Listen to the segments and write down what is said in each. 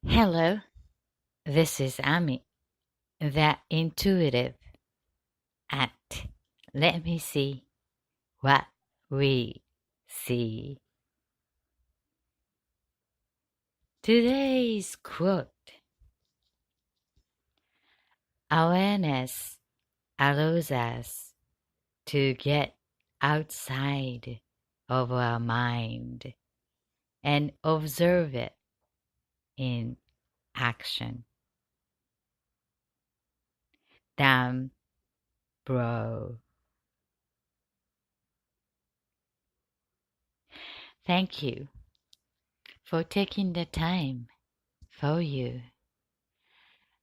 Hello, this is Ami, the intuitive at Let Me See What We See. Today's quote: awareness allows us to get outside of our mind and observe it in action. Damn, bro. Thank you for taking the time for you,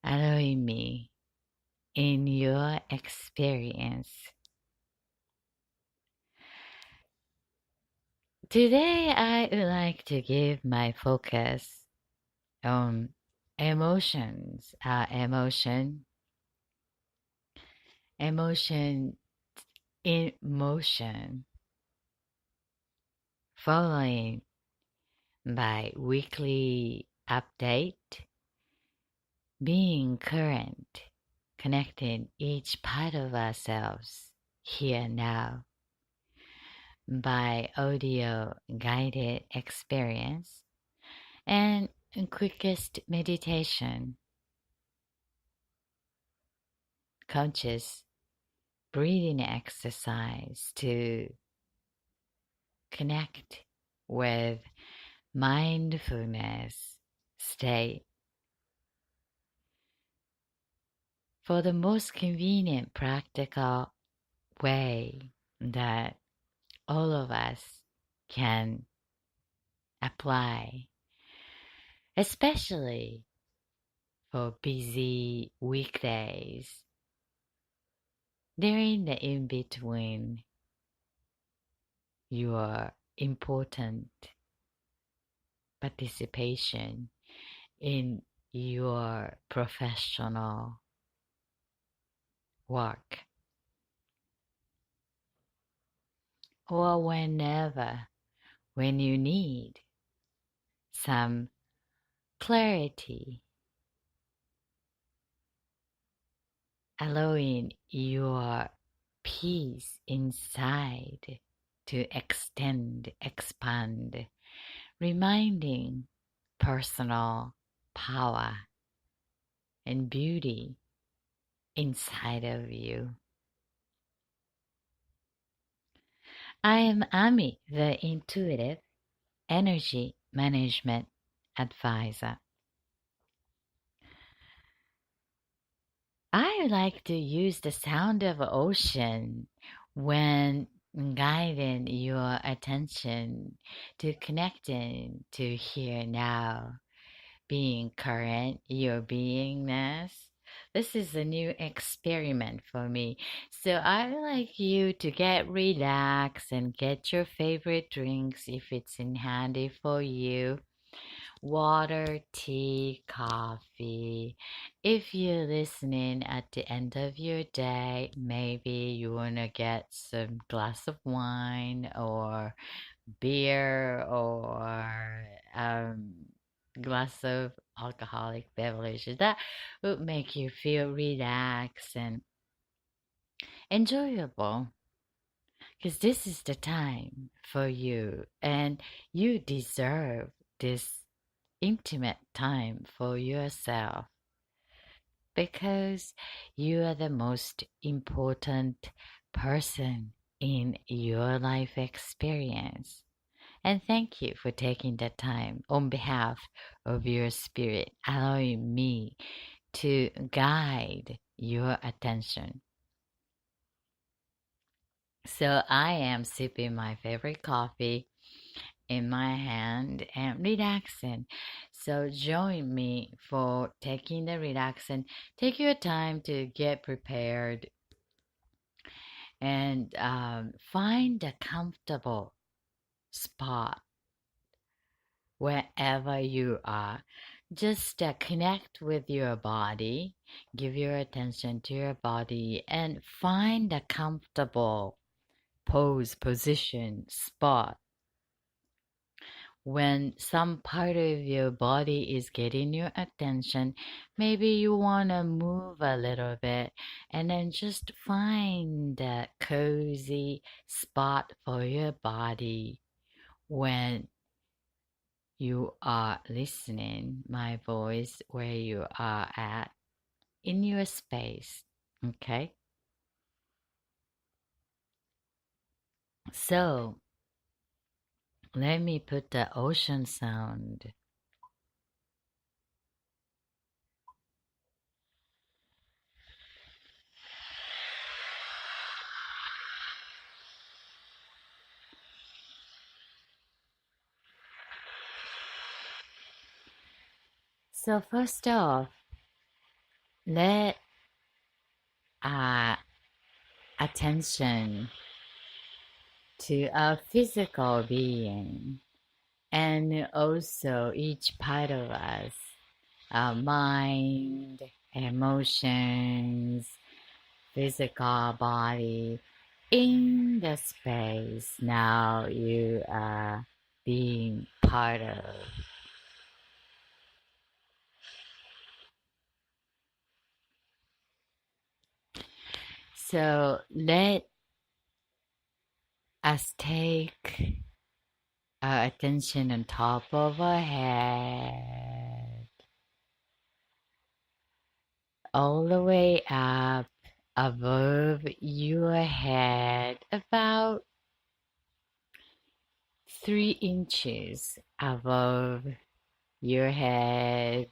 allowing me in your experience. Today, I would like to give my focus on emotions, emotion in motion, following by weekly update, being current, connecting each part of ourselves here now by audio guided experience and quickest meditation, conscious breathing exercise to connect with mindfulness state for the most convenient practical way that all of us can apply, especially for busy weekdays. During the in-between, your important participation in your professional work, or when you need some clarity, allowing your peace inside to expand, reminding personal power and beauty inside of you. I am Ami, the intuitive energy management advisor. I like to use the sound of ocean when guiding your attention to connecting to here now, being current, your beingness. This is a new experiment for me. So I would like you to get relaxed and get your favorite drinks if it's in handy for you. Water, tea, coffee. If you're listening at the end of your day, maybe you want to get some glass of wine or beer or glass of alcoholic beverages. That would make you feel relaxed and enjoyable because this is the time for you and you deserve this intimate time for yourself because you are the most important person in your life experience. And thank you for taking the time on behalf of your spirit, allowing me to guide your attention. So I am sipping my favorite coffee in my hand and relaxing. So join me for taking the relaxing. Take your time to get prepared and find a comfortable spot wherever you are. Just connect with your body, give your attention to your body, and find a comfortable pose, position, spot when some part of your body is getting your attention, maybe you want to move a little bit and then just find that cozy spot for your body when you are listening my voice where you are at in your space. Okay? So let me put the ocean sound. So first off, let our attention to our physical being and also each part of us, our mind, emotions, physical body in the space now you are being part of. So let us take our attention on top of our head, all the way up above your head, about 3 inches above your head,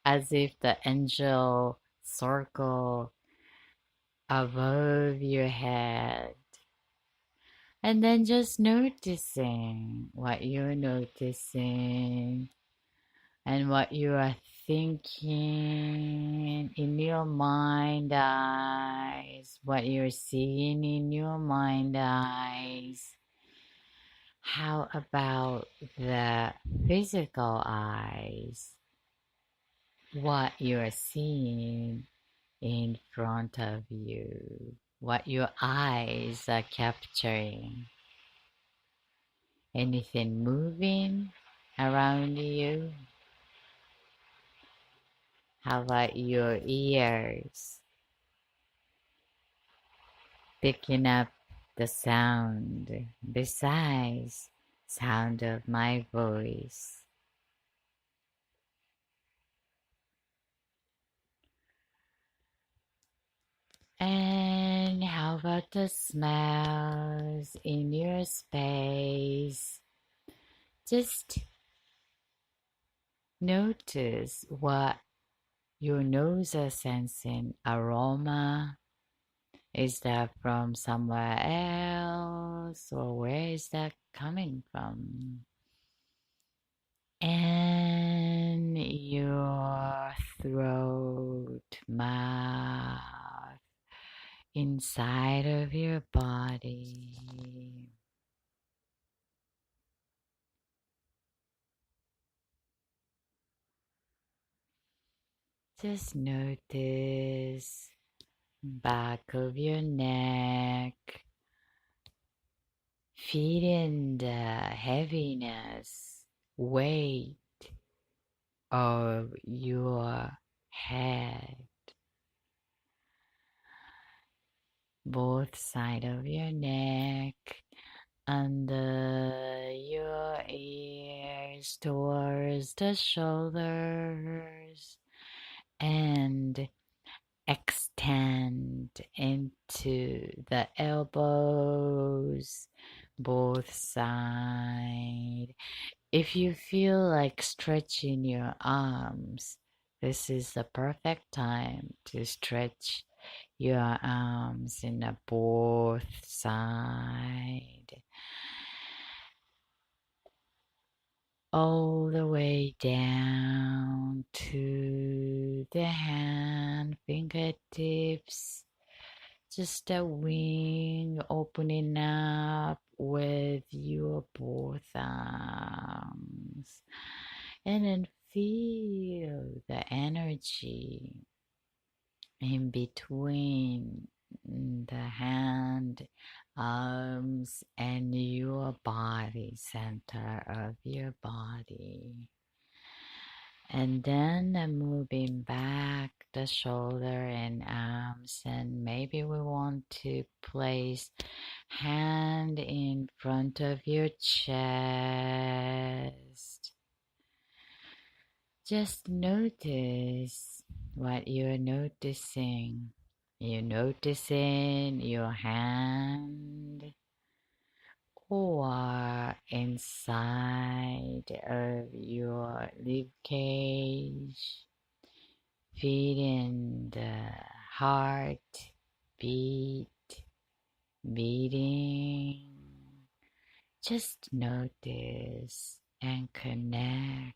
as if the angel circle above your head. And then just noticing what you're noticing and what you are thinking in your mind eyes, what you're seeing in your mind eyes. How about the physical eyes? What you're seeing in front of you, what your eyes are capturing. Anything moving around you? How about your ears? Picking up the sound besides sound of my voice. And how about the smells in your space? Just notice what your nose is sensing. Aroma. Is that from somewhere else, or where is that coming from? And your throat, mouth, inside of your body. Just notice back of your neck, feeling the heaviness, weight of your head, both side of your neck, under your ears, towards the shoulders, and extend into the elbows, both sides. If you feel like stretching your arms, this is the perfect time to stretch your arms in the both side, all the way down to the hand fingertips, just a wing opening up with your both arms, and then feel the energy in between the hand, arms, and your body, center of your body. And then moving back the shoulder and arms, and maybe we want to place hand in front of your chest. Just notice what you're noticing. You're noticing your hand or inside of your rib cage, feeling the heart beat, beating. Just notice and connect.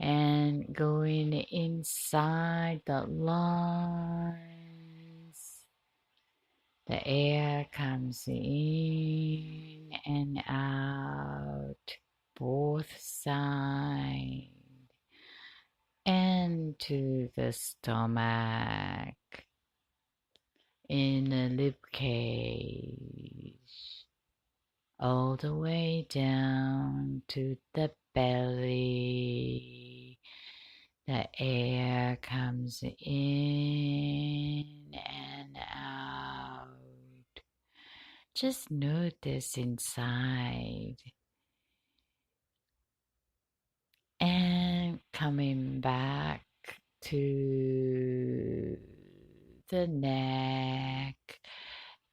And going inside the lungs, the air comes in and out, both sides, and to the stomach, in the rib cage, all the way down to the belly. The air comes in and out. Just notice inside. And coming back to the neck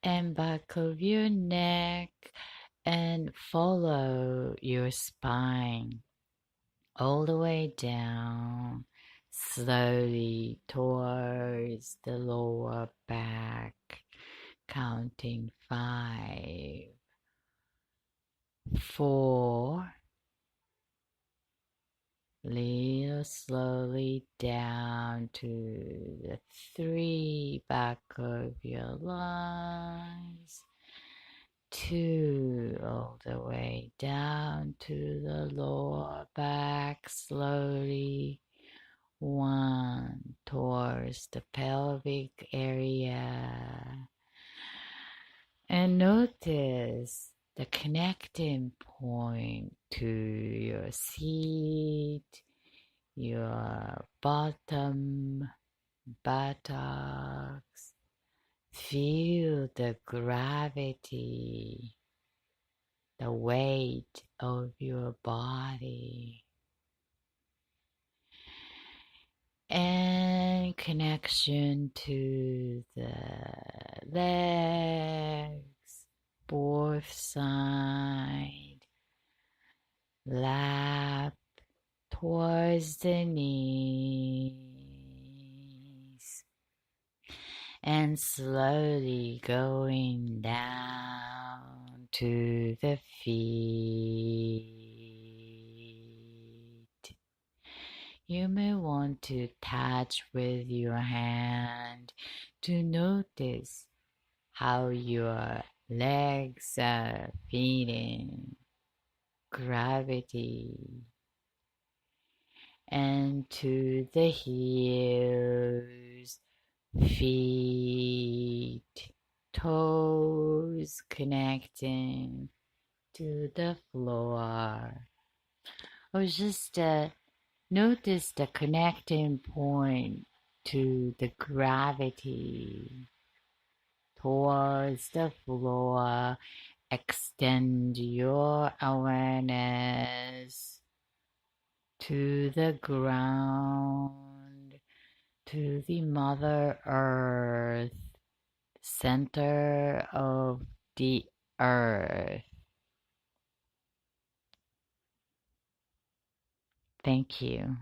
and back of your neck, and follow your spine all the way down, slowly towards the lower back, counting 5, 4, little slowly down to the 3, back of your lungs, 2, all the way down to the lower back, slowly, 1, towards the pelvic area. And notice the connecting point to your seat, your bottom, buttocks. Feel the gravity, the weight of your body. And connection to the legs, both side, lap towards the knees, and slowly going down to the feet. You may want to touch with your hand to notice how your legs are feeling gravity, and to the heels, feet, toes connecting to the floor, or just notice the connecting point to the gravity towards the floor. Extend your awareness to the ground, to the Mother Earth, center of the earth. Thank you.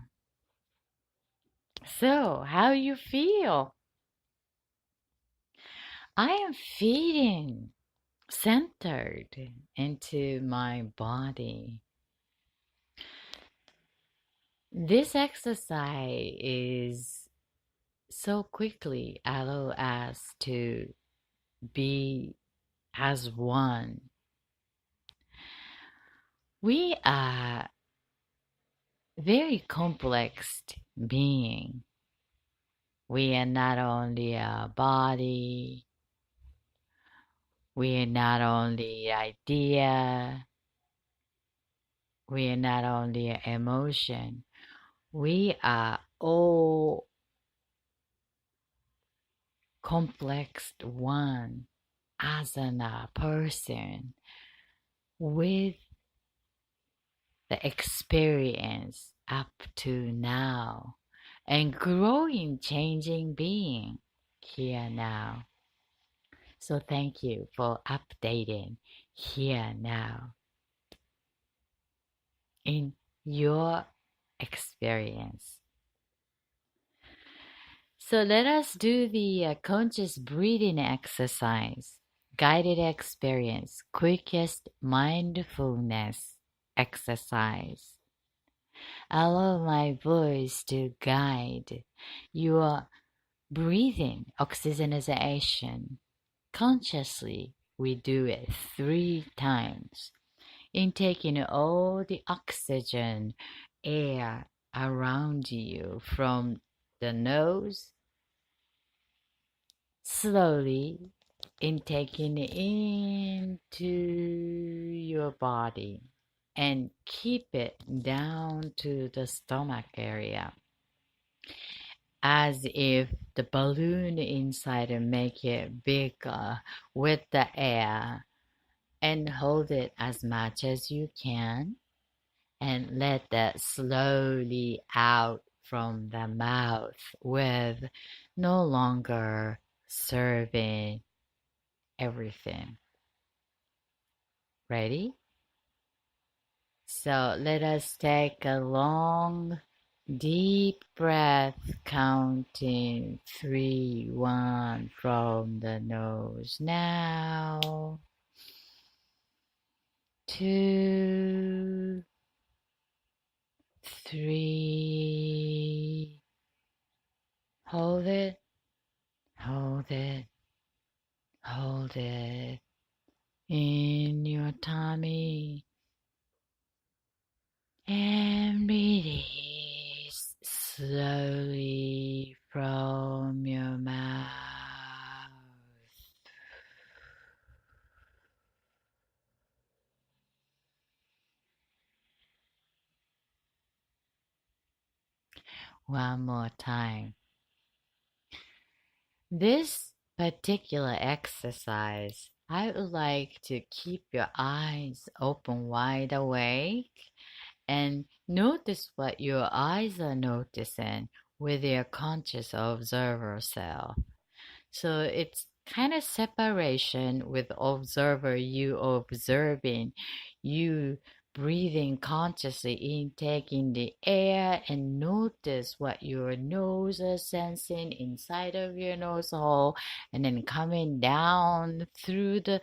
So, how you feel? I am feeling centered into my body. This exercise is so quickly allow us to be as one. We are very complex being. We are not only a body, we are not only idea, we are not only an emotion, we are all complex one as a person with the experience up to now and growing, changing being here now. So thank you for updating here now in your experience. So let us do the conscious breathing exercise, guided experience, quickest mindfulness exercise. Allow my voice to guide your breathing oxygenation. Consciously, we do it 3 times. Intaking all the oxygen air around you from the nose, slowly intaking into your body and keep it down to the stomach area as if the balloon inside and make it bigger with the air and hold it as much as you can and let that slowly out from the mouth with no longer serving everything. Ready? So let us take a long, deep breath, counting 3, 1 from the nose. Now, 2, 3. Hold it, hold it, hold it in your tummy and release slowly from your mouth. One more time. This particular exercise, I would like to keep your eyes open wide awake and notice what your eyes are noticing with your conscious observer self. So it's kind of separation with observer, you observing, you breathing consciously in, taking the air and notice what your nose is sensing inside of your nose hole and then coming down through the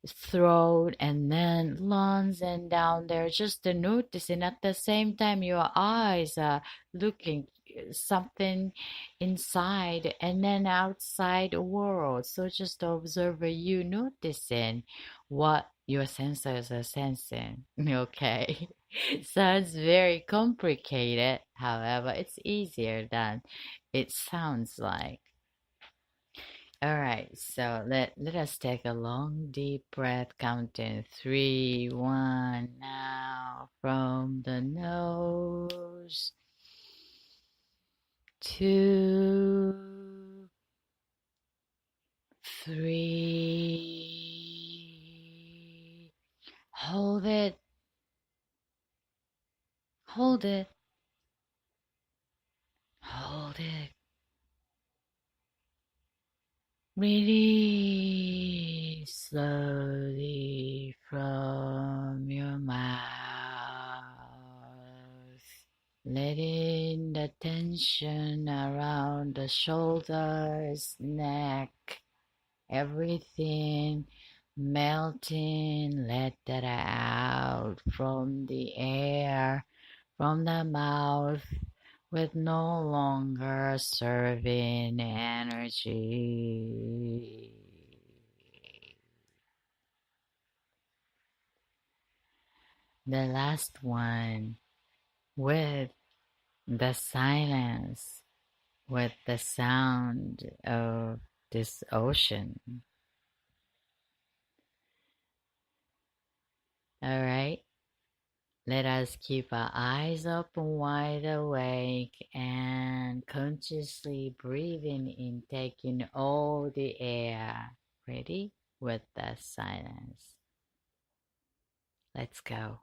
throat and then lungs and down there just to notice, and at the same time your eyes are looking something inside and then outside world, so just observe you noticing what your sensors are sensing. Okay. Sounds very complicated, however it's easier than it sounds like. All right, so let us take a long deep breath, counting 3, 1 now from the nose, 2, 3, hold it, hold it, hold it, release slowly from your mouth. Letting the tension around the shoulders, neck, everything melting, let that out from the air, from the mouth, with no longer serving energy. The last one with the silence with the sound of this ocean. All right. Let us keep our eyes open, wide awake, and consciously breathing in, taking all the air. Ready? With the silence. Let's go.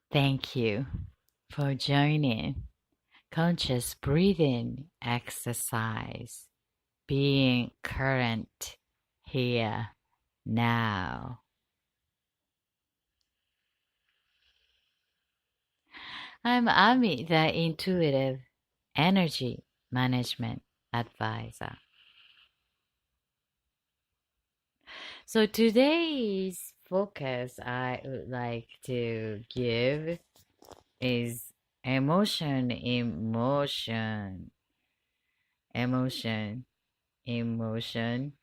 Thank you for joining conscious breathing exercise, being current here now. I'm Ami, the intuitive energy management advisor. So today's focus I would like to give is emotion, emotion, emotion, emotion.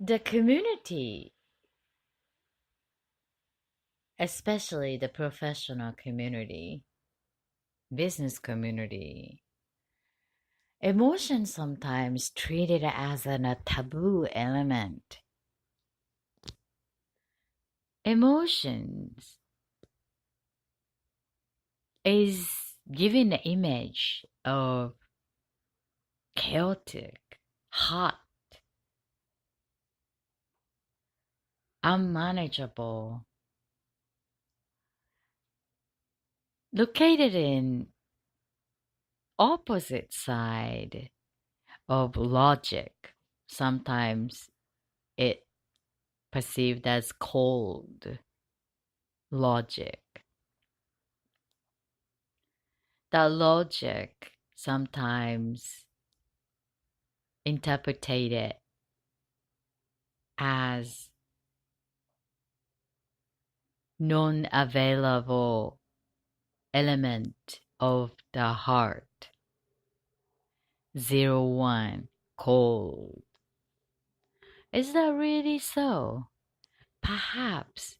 The community, especially the professional community, business community, emotion sometimes treated as a taboo element. Emotions is given the image of chaotic, hot, unmanageable, located in opposite side of logic. Sometimes it perceived as cold logic. The logic sometimes interpreted as non-available element of the heart. 01, cold. Is that really so? Perhaps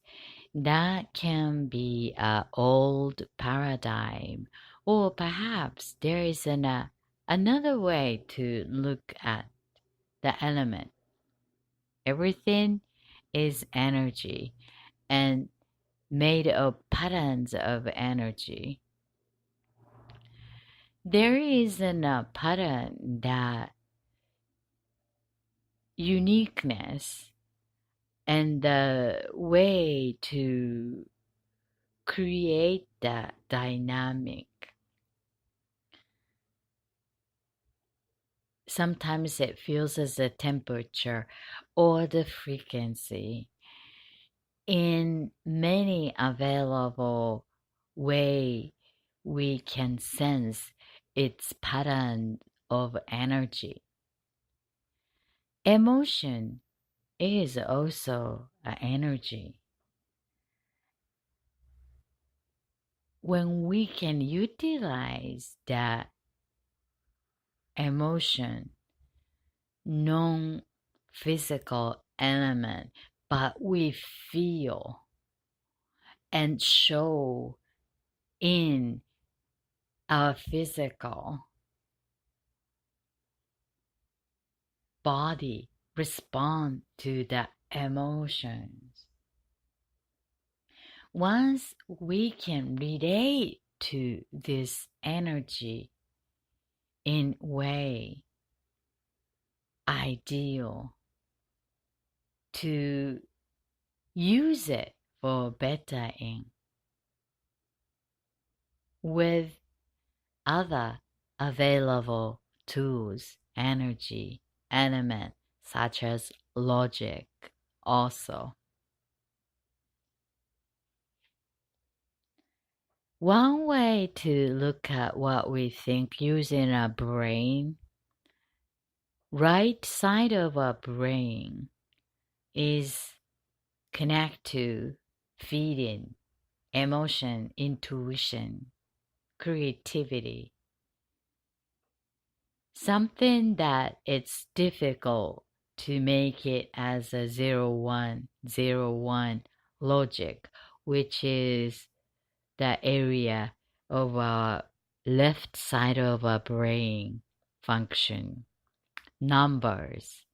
that can be an old paradigm, or perhaps there is another way to look at the element. Everything is energy and made of patterns of energy. There is a pattern that uniqueness and the way to create that dynamic. Sometimes it feels as a temperature or the frequency. In many available way, we can sense its pattern of energy. Emotion is also an energy. When we can utilize that emotion, non-physical element, but we feel and show in our physical body respond to the emotions. Once we can relate to this energy in way ideal to use it for bettering with other available tools, energy, element such as logic also. One way to look at what we think using our brain, right side of our brain is connect to feeding, emotion, intuition, creativity. Something that it's difficult to make it as a 0 1 0 1 logic, which is the area of our left side of our brain function, numbers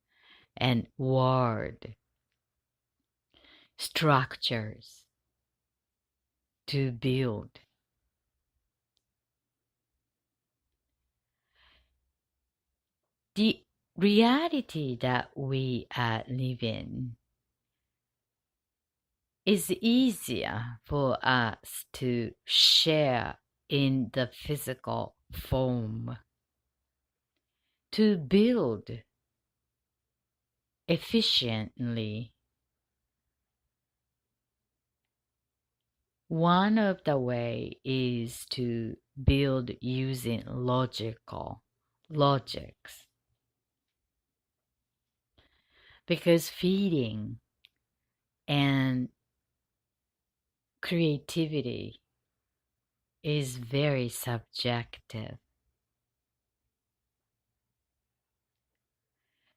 and word structures to build. The reality that we live in is easier for us to share in the physical form, to build efficiently. One of the way is to build using logics, because feeding and creativity is very subjective.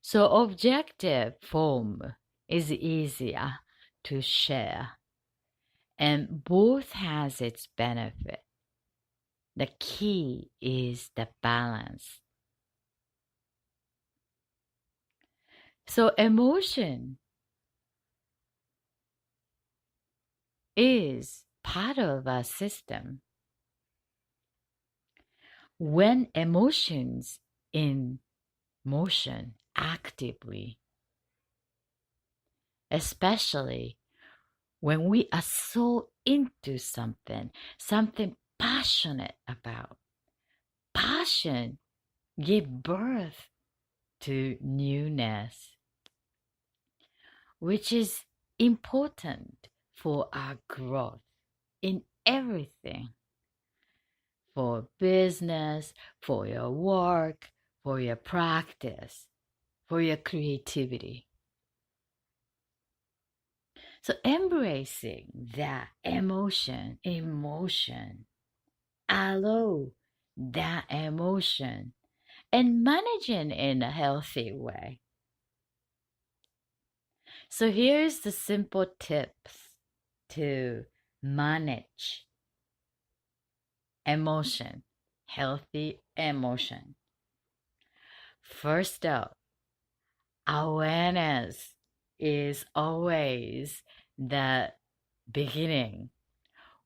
So objective form is easier to share, and both has its benefit. The key is the balance. So emotion is part of our system. When emotions in motion actively, especially when we are so into something passionate about, passion give birth to newness, which is important for our growth in everything, for business, for your work, for your practice, for your creativity. So embracing that emotion, allow that emotion and managing in a healthy way. So here's the simple tips to manage emotion, healthy emotion. First up, awareness is always the beginning.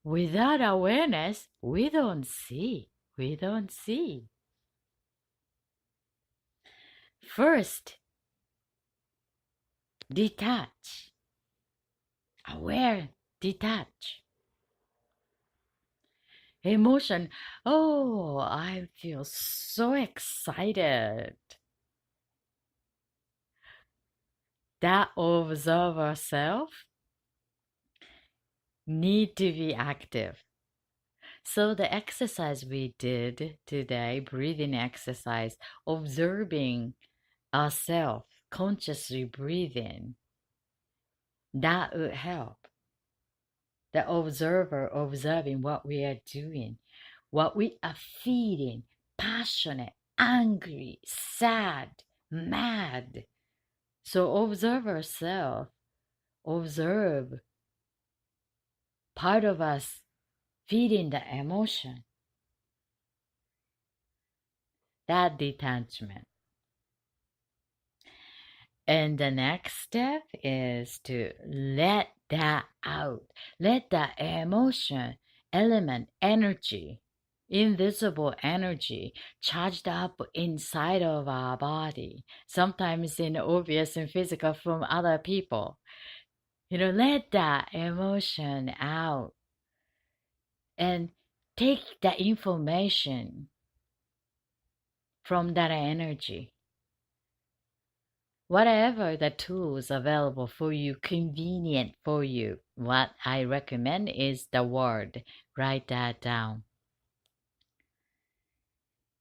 Without awareness, we don't see. We don't see. First, detach. Aware, detach. Emotion. Oh, I feel so excited. That observer self need to be active. So the exercise we did today, breathing exercise, observing ourselves, consciously breathing, that would help. The observer observing what we are doing, what we are feeling, passionate, angry, sad, mad. So observe ourselves, observe part of us feeding the emotion, that detachment. And the next step is to let that out. Let that emotion, element, energy, invisible energy charged up inside of our body, sometimes in obvious and physical from other people. Let that emotion out and take the information from that energy whatever the tools available for you, convenient for you. What I recommend is the word. Write that down.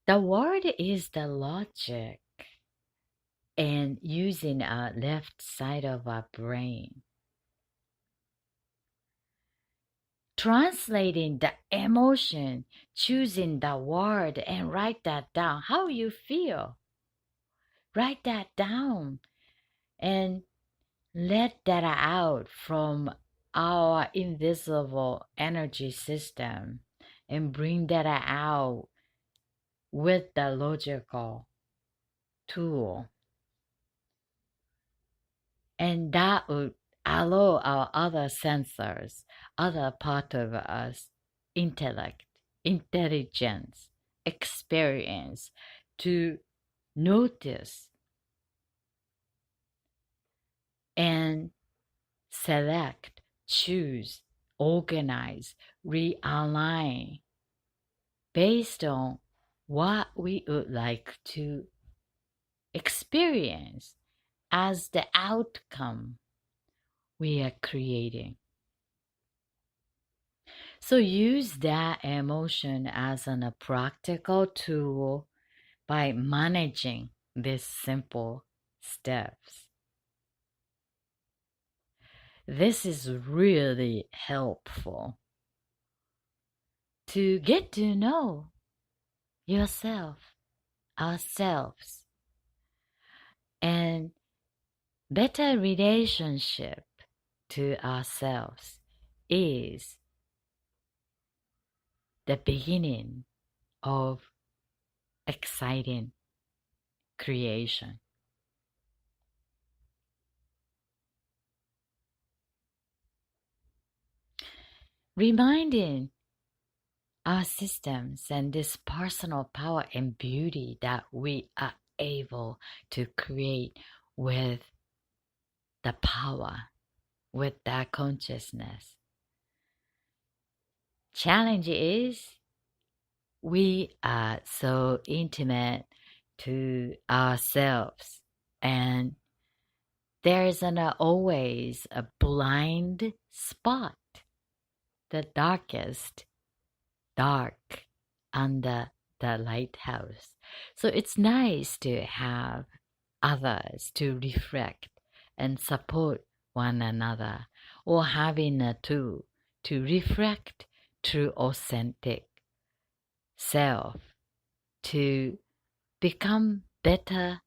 The word is the logic and using our left side of our brain. Translating the emotion, choosing the word and write that down. How you feel. Write that down and let that out from our invisible energy system and bring that out with the logical tool. And that would allow our other sensors, other part of us, intellect, intelligence, experience, to notice and select, choose, organize, realign based on what we would like to experience as the outcome we are creating. So use that emotion as a practical tool by managing these simple steps. This is really helpful to get to know yourself, ourselves, and better relationship to ourselves is the beginning of exciting creation. Reminding our systems and this personal power and beauty that we are able to create with the power, with that consciousness. Challenge is we are so intimate to ourselves, and there isn't always a blind spot, the darkest dark under the lighthouse. So it's nice to have others to reflect and support one another, or having a tool to reflect true authentic self, to become better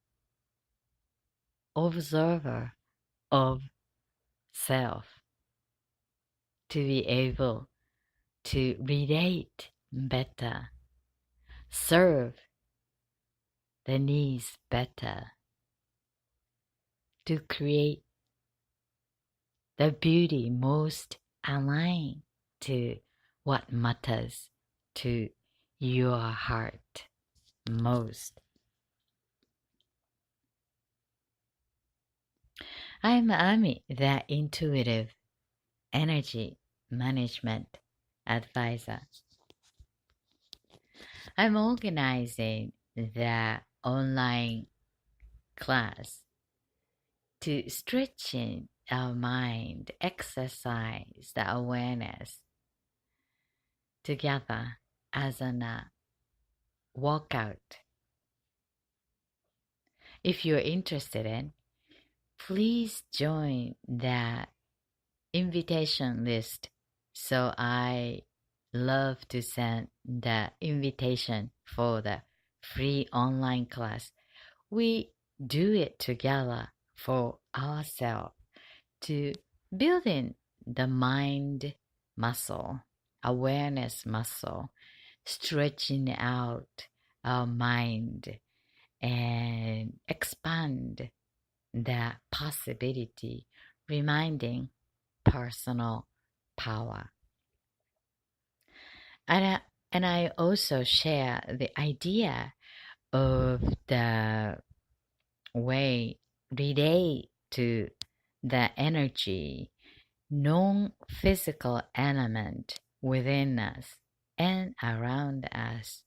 observer of self, to be able to relate better, serve the needs better, to create the beauty most aligned to what matters to your heart most. I'm Ami, the intuitive energy management advisor. I'm organizing the online class to stretching our mind, exercise the awareness together as a workout. If you're interested in, please join the invitation list. So I love to send the invitation for the free online class. We do it together for ourselves to building the mind muscle, awareness muscle, stretching out our mind and expand the possibility, reminding personal power. And I also share the idea of the way relate to the energy, non-physical element within us and around us.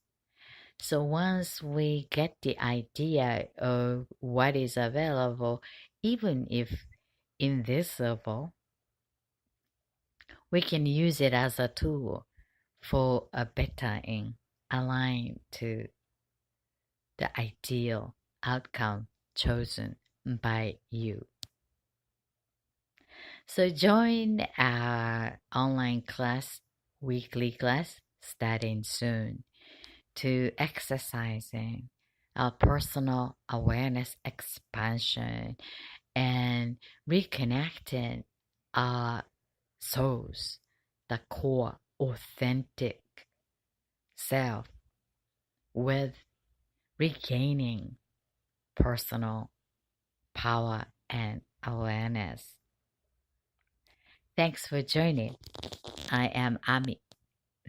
So once we get the idea of what is available, even if invisible, we can use it as a tool for a bettering aligned to the ideal outcome chosen by you. So join our online class, weekly class, starting soon, to exercising our personal awareness expansion and reconnecting our souls, the core authentic self, with regaining personal power and awareness. Thanks for joining. I am Ami,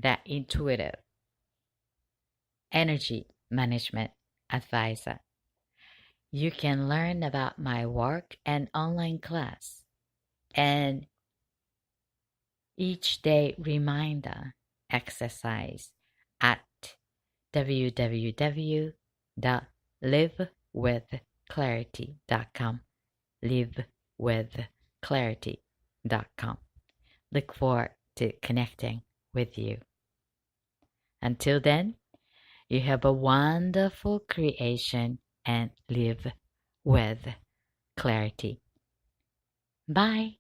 the intuitive energy management advisor. You can learn about my work and online class and each day reminder exercise at www.livewithclarity.com. Livewithclarity.com. Look forward to connecting with you. Until then, you have a wonderful creation and live with clarity. Bye.